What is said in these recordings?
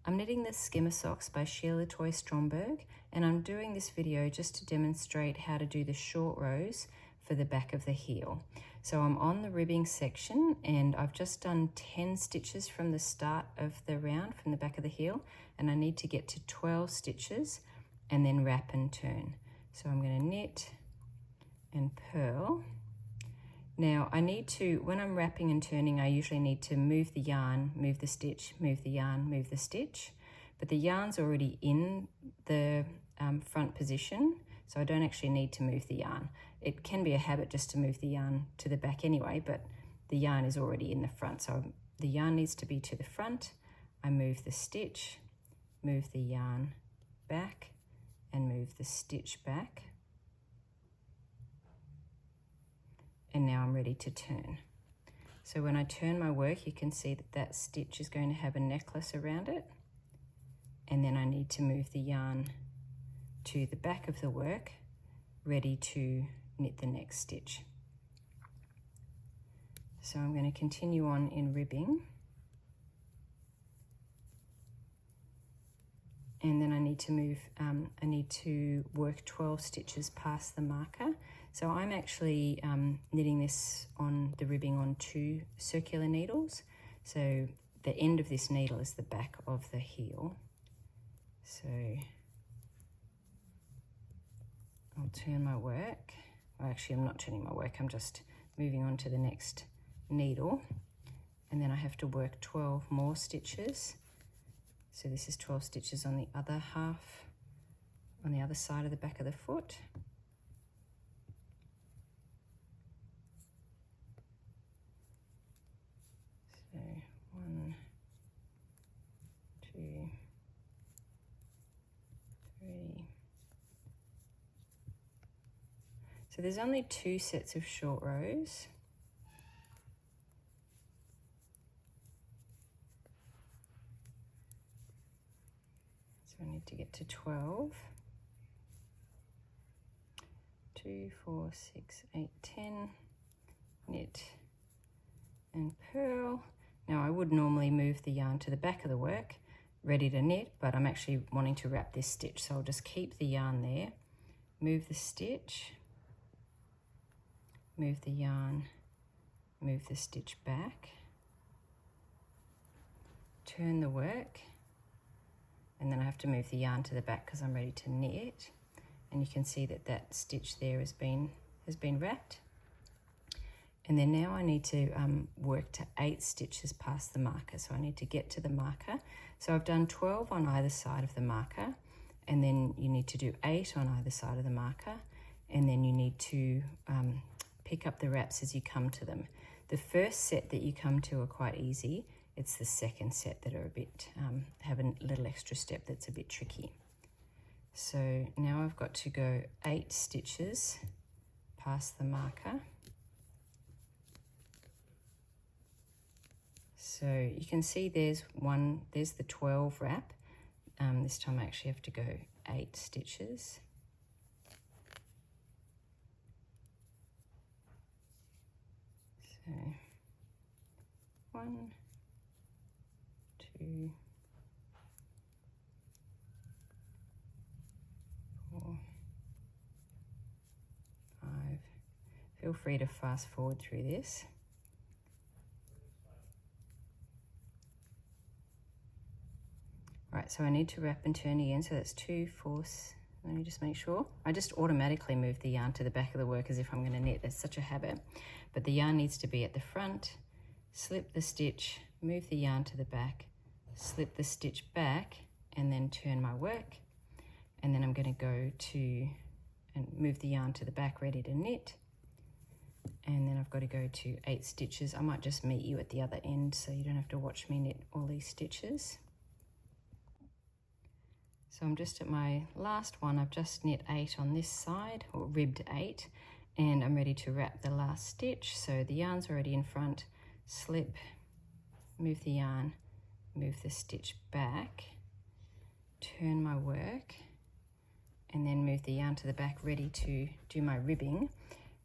I'm knitting the Skimmer socks by Sheila Stromberg, and I'm doing this video just to demonstrate how to do the short rows for the back of the heel. So I'm on the ribbing section and I've just done 10 stitches from the start of the round from the back of the heel, and I need to get to 12 stitches and then wrap and turn. So I'm going to knit and purl. Now I need to, when I'm wrapping and turning, I usually need to move the yarn, move the stitch, move the yarn, move the stitch, but the yarn's already in the front position, so I don't actually need to move the yarn. It can be a habit just to move the yarn to the back anyway, but the yarn is already in the front, so the yarn needs to be to the front. I move the stitch, move the yarn back, and move the stitch back. And now I'm ready to turn. So when I turn my work, you can see that that stitch is going to have a necklace around it. And then I need to move the yarn to the back of the work, ready to knit the next stitch. So I'm going to continue on in ribbing. And then I need to move, I need to work 12 stitches past the marker. So I'm actually knitting this on the ribbing on 2 circular needles. So the end of this needle is the back of the heel. So I'll turn my work. Well, actually I'm not turning my work, I'm just moving on to the next needle. And then I have to work 12 more stitches. So this is 12 stitches on the other half, on the other side of the back of the foot. So 1, 2, 3. So there's only 2 sets of short rows. So I need to get to 12. 2, 4, 6, 8, 10. Knit and purl. Now I would normally move the yarn to the back of the work, ready to knit, but I'm actually wanting to wrap this stitch, so I'll just keep the yarn there, move the stitch, move the yarn, move the stitch back, turn the work, and then I have to move the yarn to the back because I'm ready to knit. And you can see that that stitch there has been wrapped. And then now I need to work to 8 stitches past the marker. So I need to get to the marker. So I've done 12 on either side of the marker, and then you need to do 8 on either side of the marker, and then you need to pick up the wraps as you come to them. The first set that you come to are quite easy. It's the second set that are a bit, have a little extra step that's a bit tricky. So now I've got to go 8 stitches past the marker. So you can see there's the 12 wrap. This time I actually have to go 8 stitches. So 1, 2, 4, 5. Feel free to fast forward through this. Right, so I need to wrap and turn again, so that's 2, 4, let me just make sure. I just automatically move the yarn to the back of the work as if I'm going to knit. That's such a habit. But the yarn needs to be at the front, slip the stitch, move the yarn to the back, slip the stitch back, and then turn my work. And then I'm going to go to and move the yarn to the back, ready to knit. And then I've got to go to 8 stitches. I might just meet you at the other end so you don't have to watch me knit all these stitches. So I'm just at my last one. I've just knit 8 on this side, or ribbed 8, and I'm ready to wrap the last stitch. So the yarn's already in front, slip, move the yarn, move the stitch back, turn my work, and then move the yarn to the back, ready to do my ribbing.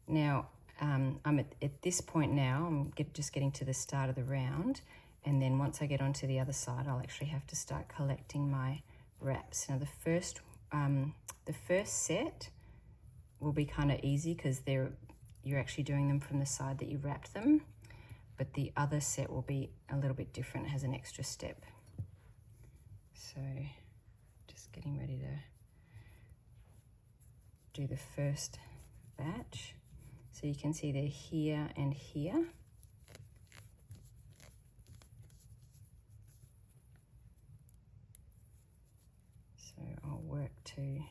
Now I'm at this point now, I'm just getting to the start of the round, And then once I get onto the other side, I'll actually have to start collecting my wraps. Now the first set will be kind of easy because you're actually doing them from the side that you wrapped them, but the other set will be a little bit different. It has an extra step. So just getting ready to do the first batch. So you can see they're here and here. So I'll work to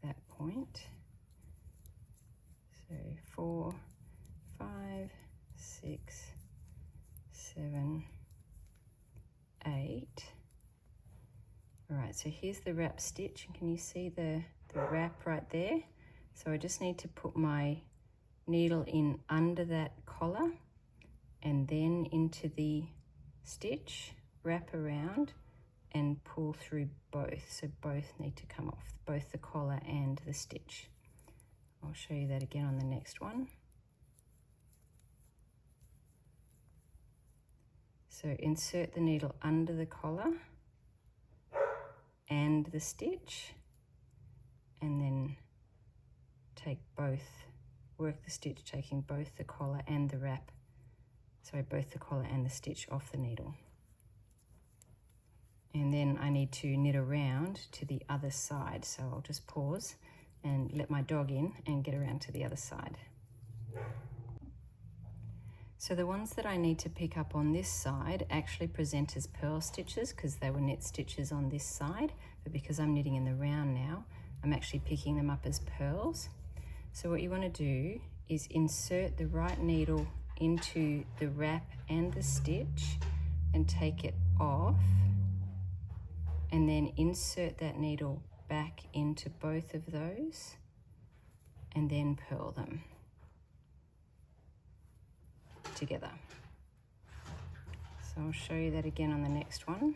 that point. So 4, 5, 6, 7, 8. All right, so here's the wrap stitch. Can you see the wrap right there? So I just need to put my needle in under that collar and then into the stitch, wrap around and pull through both. So both need to come off, both the collar and the stitch. I'll show you that again on the next one. So insert the needle under the collar and the stitch, and then take both, work the stitch taking both the collar and the wrap, sorry, both the collar and the stitch off the needle. And then I need to knit around to the other side. So I'll just pause and let my dog in and get around to the other side. So the ones that I need to pick up on this side actually present as purl stitches because they were knit stitches on this side, but because I'm knitting in the round now, I'm actually picking them up as purls. So what you want to do is insert the right needle into the wrap and the stitch and take it off, and then insert that needle back into both of those and then purl them together. So I'll show you that again on the next one.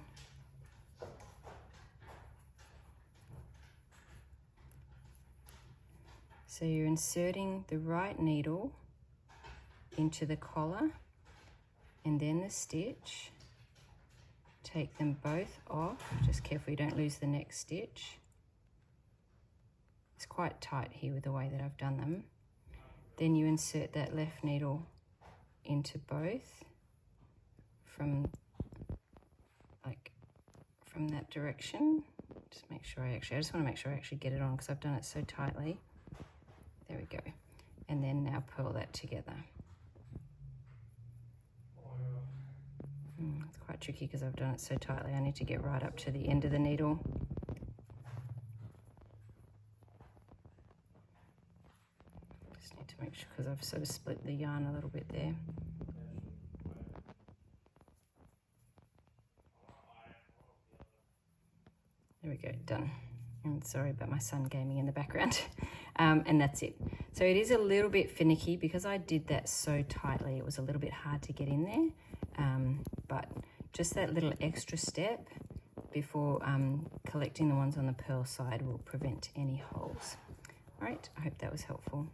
So you're inserting the right needle into the collar and then the stitch. Take them both off, just careful you don't lose the next stitch. It's quite tight here with the way that I've done them. Then you insert that left needle into both from that direction. Just make sure I just want to make sure I actually get it on because I've done it so tightly. There we go. And then now purl that together. It's quite tricky because I've done it so tightly. I need to get right up to the end of the needle. Just need to make sure because I've sort of split the yarn a little bit there. There we go, done. And sorry about my son gaming in the background. And that's it. So it is a little bit finicky because I did that so tightly. It was a little bit hard to get in there. But just that little extra step before collecting the ones on the purl side will prevent any holes. All right, I hope that was helpful.